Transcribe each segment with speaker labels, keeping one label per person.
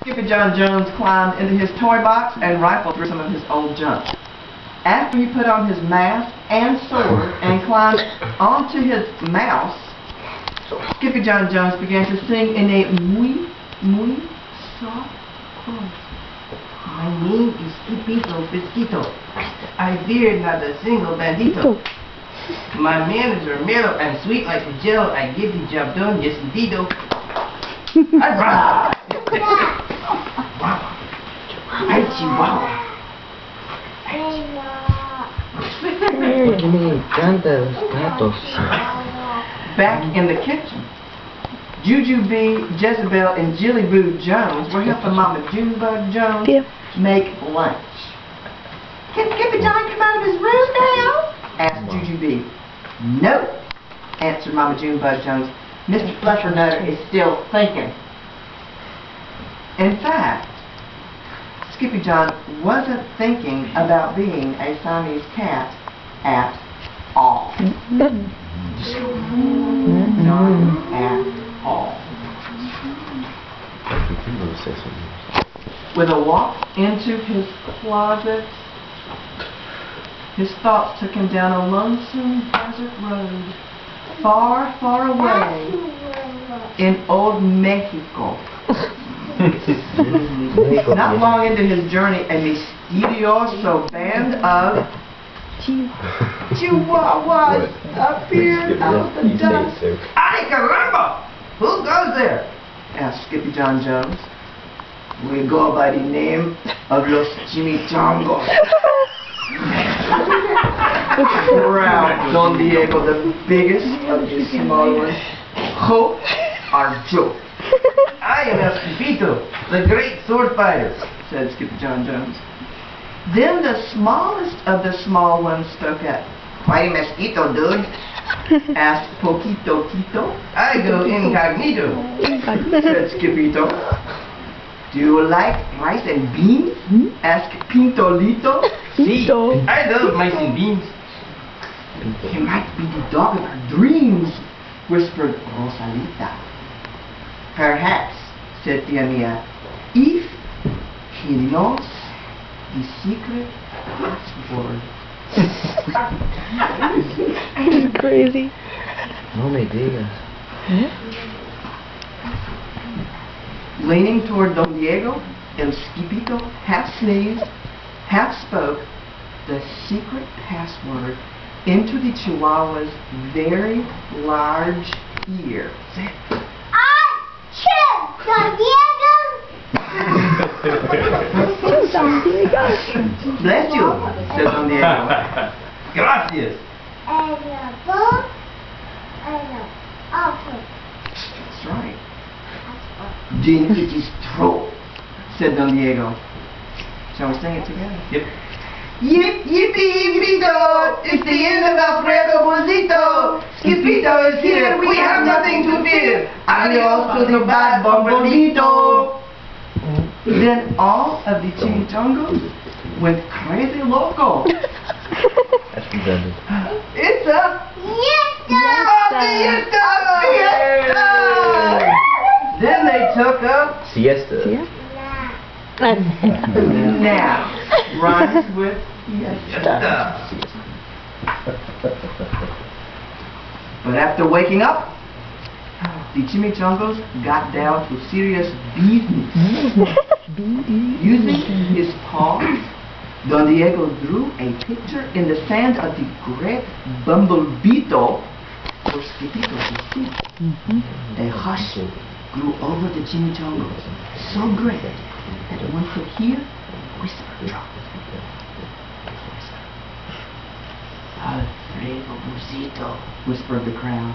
Speaker 1: Skippy John Jones climbed into his toy box and rifled through some of his old junk. After he put on his mask and sword and climbed onto his mouse, Skippy John Jones began to sing in a muy soft voice. My name is Skippito Bisquito. I fear not a single bandito. My manners are mellow and sweet like a jello. I get the job done, yes indeedo. Ay, Chihuahua.
Speaker 2: ¿Por qué me encantan los gatos?
Speaker 1: Back in the kitchen, Juju B, Jezebel, and Jilly Boo Jones were helping Mama Junebug Jones make lunch. Can Skippy John come out of his room now? Asked Juju B. Nope, answered Mama Junebug Jones. Mr. Fluffernutter is still thinking. In fact, Skippy John wasn't thinking about being a Siamese cat at all. Not at all. With a walk into his closet, his thoughts took him down a lonesome desert road, far, far away in old Mexico. Not long into his journey, a mysterioso band of Chihuahuas appeared out of the dust. Ay caramba! Who goes there? Asked Skippy John Jones. We go by the name of Los Chimichangas. Growled Don Diego, the biggest of the small ones. Who are you? I am Esquipito, the great sword fighter, said Skippy John Jones. Then the smallest of the small ones spoke up. Why mosquito, dude? Asked Poquito Quito. I go incognito, said Skippito. Do you like rice and beans? Asked Pintolito. Si, I love rice and beans. He might be the dog of our dreams, whispered Rosalita. Perhaps, said Tia Mia, if he knows the secret password.
Speaker 3: It's crazy.
Speaker 2: No me digas.
Speaker 1: Leaning toward Don Diego, El Skipito half sneezed, half spoke the secret password into the Chihuahua's very large ear.
Speaker 4: Don Diego!
Speaker 1: Bless you, said Don Diego. Gracias. That's right. Then it is true, said Don Diego. Shall we sing it together? Yep. Yip, yippee, grito! It's the end of Alfredo Bozito! Skippito is here! We have nothing to fear! Adios to the bad Bombolito! Then all of the chimichangos went crazy loco.
Speaker 2: That's redundant.
Speaker 1: It's a fiesta! Then they took a
Speaker 2: Siesta.
Speaker 1: nap. Rhymes with fiesta. But after waking up, the chimichangos got down to serious business. Using his paws, Don Diego drew a picture in the sand of the great Bumblebito for Skippito to see. A hush grew over the chimichangos, so great that one could hear a whisper drop. Alfredo Busito, whispered the crowd.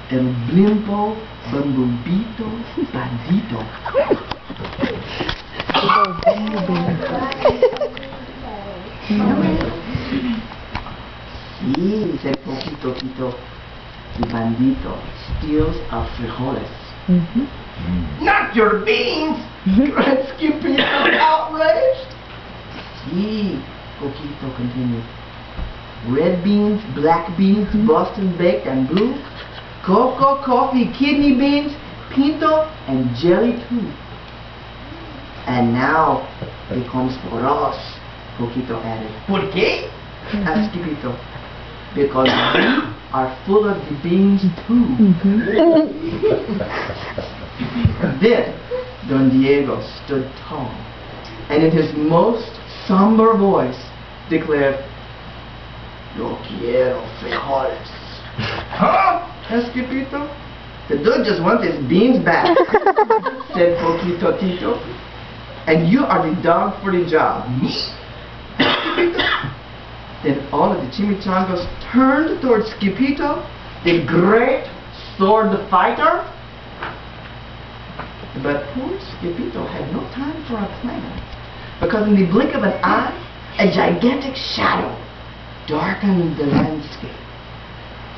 Speaker 1: El blimpo, Bumblebito, bandito. Sí, said Poquito Quito. The bandito steals our frijoles. Not your beans! cried Skippy outraged. Sí, Poquito continued. Red beans, black beans, Boston baked and blue, cocoa, coffee, kidney beans, pinto, and jelly too. And now he comes for us, Poquito added. ¿Por qué? Asked Skipito. Because we are full of the beans too. Then Don Diego stood tall and in his most somber voice declared, "Yo quiero frijoles." Huh? Asked Skipito. The dude just wants his beans back, said Poquito Tito. And you are the dog for the job. Me? Then all of the chimichangas turned towards Skipito, the great sword fighter. But poor Skipito had no time for a plan, because in the blink of an eye, a gigantic shadow darkened the landscape.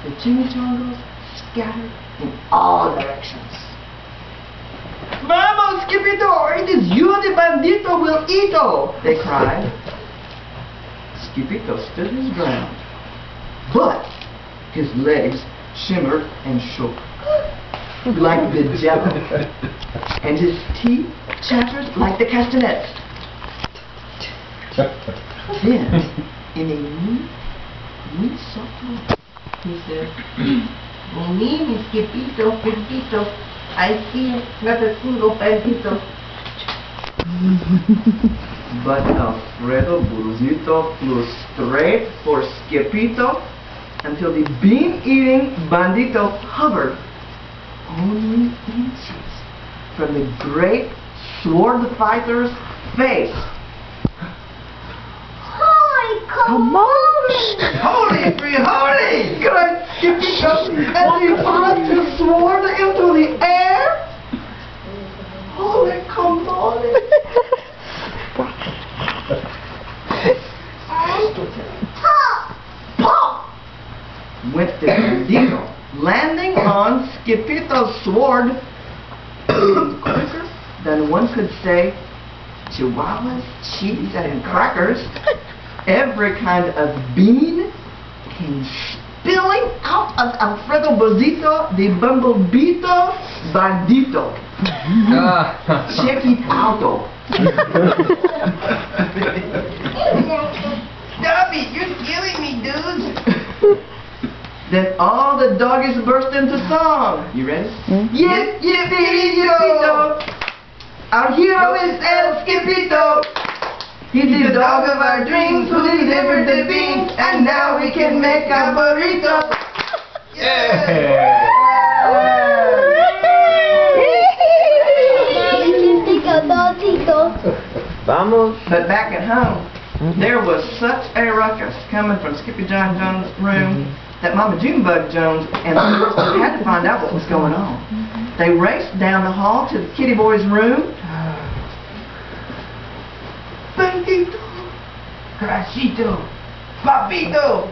Speaker 1: The chimichangas scattered in all directions. "Vamos, Skipito! It is you, the bandito will eato!" they cried. Skipito stood his ground, but his legs shimmered and shook like the devil, and his teeth chattered like the castanets. Then, in a muy soft voice, he said, "Bonini, Skipito, Skipito, I see not a single bandito." But Alfredo Burrito flew straight for Skipito until the bean-eating bandito hovered only inches from the great sword fighter's face.
Speaker 4: Holy camoli!
Speaker 1: "Holy frijoles!" cried Skipito as he thrust his sword into the air. "Holy camoli!" Pop! Went the bandito, landing on Skipito's sword quicker than one could say chihuahuas, cheese, and crackers. Every kind of bean came spilling out of Alfredo Bozito, the Bumblebito Bandito. Check it out. Stop it! You're killing me, dudes! Then all the doggies burst into song. You ready? Yip, yip, Skipito! Our hero is El Skipito! He's the dog of our dreams who delivered the beans, and now we can make a burrito! Yeah!
Speaker 2: Vamos.
Speaker 1: But back at home, there was such a ruckus coming from Skippy John Jones' room that Mama Junebug Jones and the sister had to find out what was going on. They raced down the hall to the kitty boy's room. Bandito, Crashito, Papito,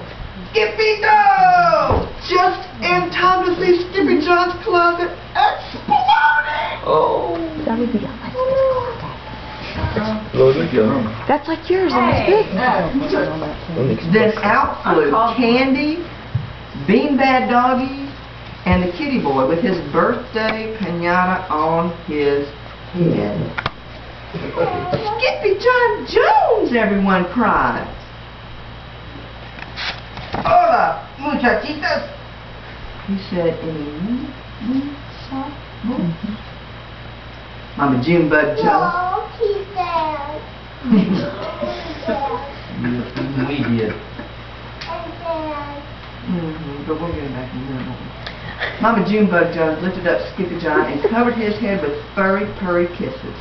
Speaker 1: Skipito! Just in time to see Skippy John's closet exploding!
Speaker 2: Oh.
Speaker 3: That would be a
Speaker 2: Loading.
Speaker 3: That's like yours, and it's big.
Speaker 1: Then out flew Candy, Beanbag Doggy, and the kitty boy with his birthday pinata on his head. "Skippy John Jones!" everyone cried. "Hola, muchachitas!" he said in a muy soft voice. Mama Junebug Jones.
Speaker 4: No, he's dead. He's dead.
Speaker 1: We did.
Speaker 4: I'm dead.
Speaker 1: But we'll get him back in a minute. Mama Junebug Jones lifted up Skippy John and covered his head with furry, purry kisses.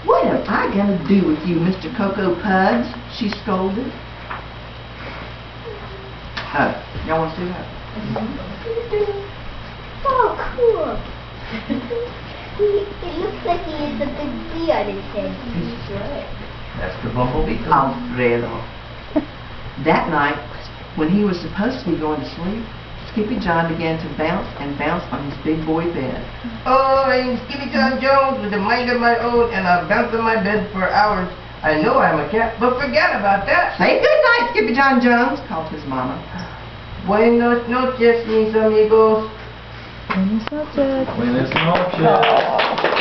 Speaker 1: "What am I going to do with you, Mr. Cocoa Pugs?" she scolded. Y'all want to see that?
Speaker 4: Oh, cool. It looks like he has a big bee on his head.
Speaker 1: That's the bumblebee, Alfredo. That night, when he was supposed to be going to sleep, Skippy John began to bounce and bounce on his big boy bed. "Oh, I'm Skippy John Jones with a mind of my own, and I'll bounce on my bed for hours. I know I'm a cat, but forget about that. Say good night, Skippy John Jones," called his mama. "Buenos noches, mis amigos."
Speaker 3: Buenas noches.
Speaker 2: Buenas noches.